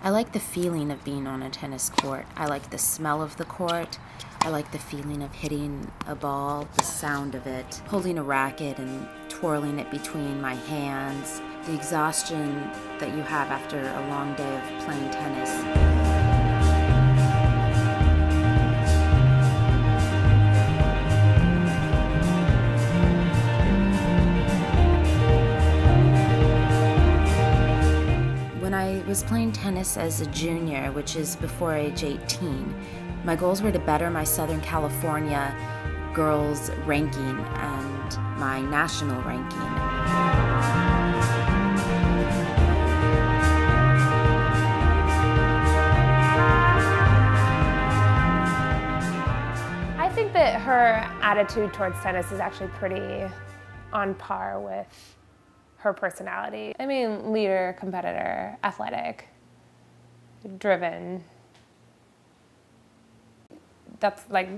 I like the feeling of being on a tennis court. I like the smell of the court. I like the feeling of hitting a ball, the sound of it, holding a racket and twirling it between my hands, the exhaustion that you have after a long day of playing tennis. When I was playing tennis as a junior, which is before age 18, my goals were to better my Southern California girls' ranking and my national ranking. I think that her attitude towards tennis is actually pretty on par with her personality. I mean, leader, competitor, athletic, driven. That's like,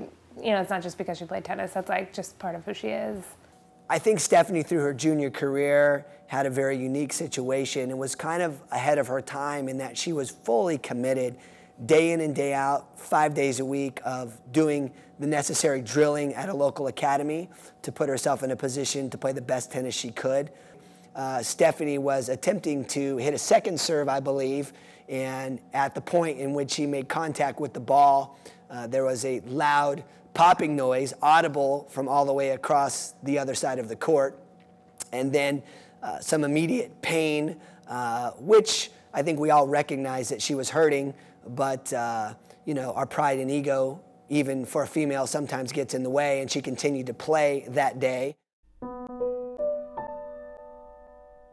you know, it's not just because she played tennis, that's like just part of who she is. I think Stephanie, through her junior career, had a very unique situation and was kind of ahead of her time in that she was fully committed, day in and day out, 5 days a week, of doing the necessary drilling at a local academy to put herself in a position to play the best tennis she could. Stephanie was attempting to hit a second serve, I believe, and at the point in which she made contact with the ball, there was a loud popping noise, audible from all the way across the other side of the court, and then some immediate pain, which I think we all recognize that she was hurting, but you know, our pride and ego, even for a female, sometimes gets in the way, and she continued to play that day.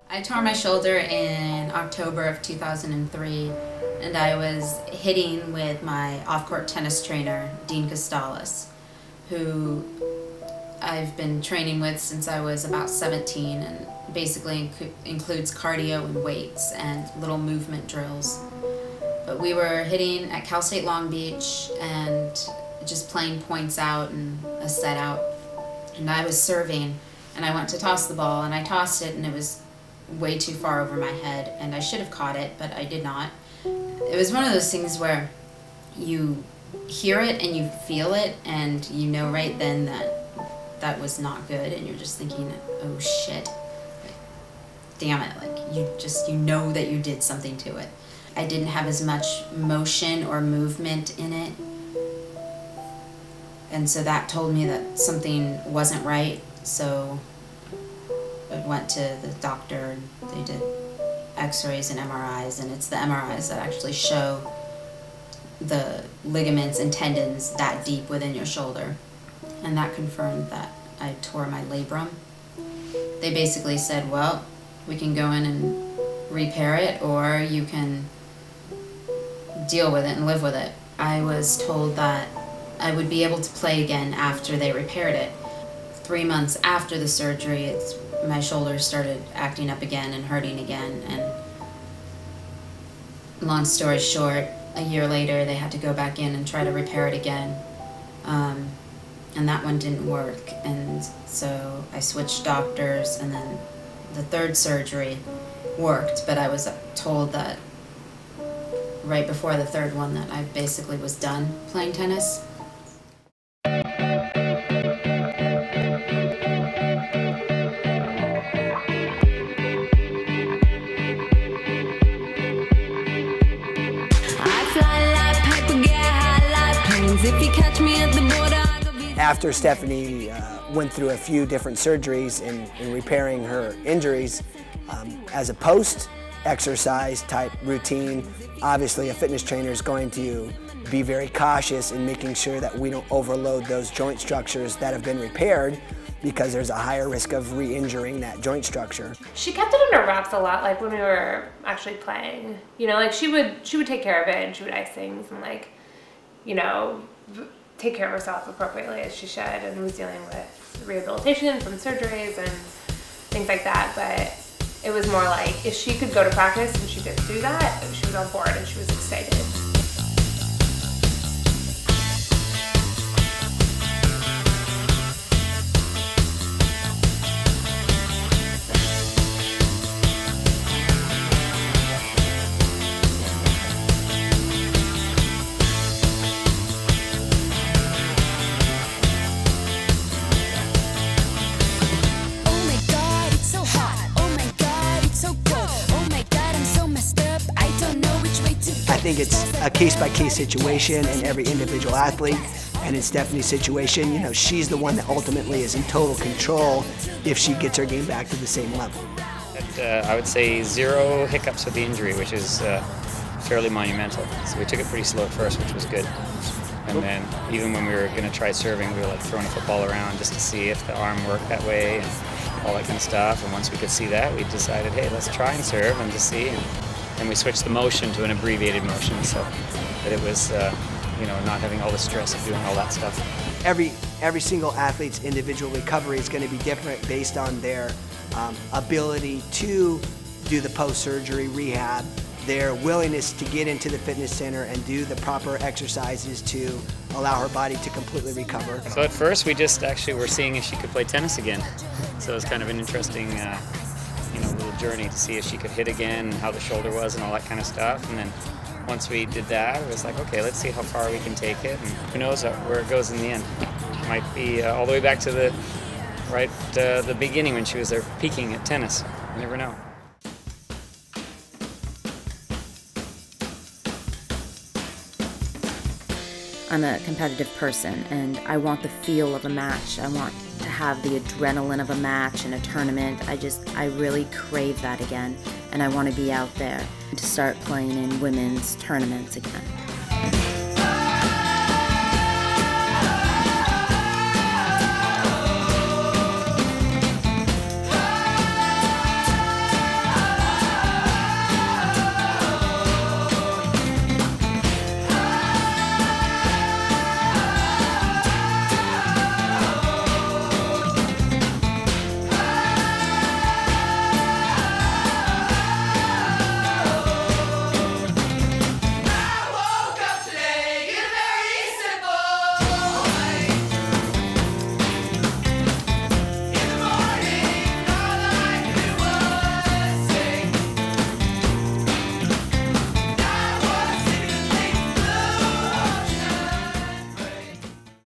I tore my shoulder in October of 2003, and I was hitting with my off-court tennis trainer, Dean Costalis, who I've been training with since I was about 17, and basically includes cardio and weights and little movement drills. But we were hitting at Cal State Long Beach and just playing points out and a set out, and I was serving, and I went to toss the ball, and I tossed it, and it was way too far over my head, and I should have caught it, but I did not. It was one of those things where you hear it and you feel it, and you know right then that that was not good, and you're just thinking, oh shit, damn it, like you know that you did something to it. I didn't have as much motion or movement in it, and so that told me that something wasn't right. So I went to the doctor, and they did x-rays and MRIs, and it's the MRIs that actually show the ligaments and tendons that deep within your shoulder. And that confirmed that I tore my labrum. They basically said, well, we can go in and repair it, or you can deal with it and live with it. I was told that I would be able to play again after they repaired it. 3 months after the surgery, my shoulders started acting up again and hurting again, and long story short, a year later they had to go back in and try to repair it again, and that one didn't work, and so I switched doctors, and then the third surgery worked, but I was told that right before the third one that I basically was done playing tennis. After Stephanie went through a few different surgeries in repairing her injuries, as a post-exercise type routine, obviously a fitness trainer is going to be very cautious in making sure that we don't overload those joint structures that have been repaired, because there's a higher risk of re-injuring that joint structure. She kept it under wraps a lot, like when we were actually playing. You know, like she would take care of it, and she would ice things and, like, you know, take care of herself appropriately as she should, and was dealing with rehabilitation from surgeries and things like that. But it was more like if she could go to practice and she could do that, she was on board and she was excited. think it's a case-by-case situation in every individual athlete. And in Stephanie's situation, you know, she's the one that ultimately is in total control if she gets her game back to the same level. I would say 0 hiccups with the injury, which is fairly monumental. So we took it pretty slow at first, which was good. And then even when we were going to try serving, we were like throwing a football around just to see if the arm worked that way and all that kind of stuff. And once we could see that, we decided, hey, let's try and serve and just see. And we switched the motion to an abbreviated motion so that it was, you know, not having all the stress of doing all that stuff. Every single athlete's individual recovery is going to be different based on their ability to do the post-surgery rehab, their willingness to get into the fitness center and do the proper exercises to allow her body to completely recover. So at first we just actually were seeing if she could play tennis again. So it was kind of an interesting you know, little journey to see if she could hit again, and how the shoulder was and all that kind of stuff. And then once we did that, it was like, okay, let's see how far we can take it, and who knows where it goes in the end. It might be all the way back to the beginning when she was there peaking at tennis. You never know. I'm a competitive person, and I want the feel of a match. I want to have the adrenaline of a match and a tournament. I really crave that again, and I want to be out there to start playing in women's tournaments again.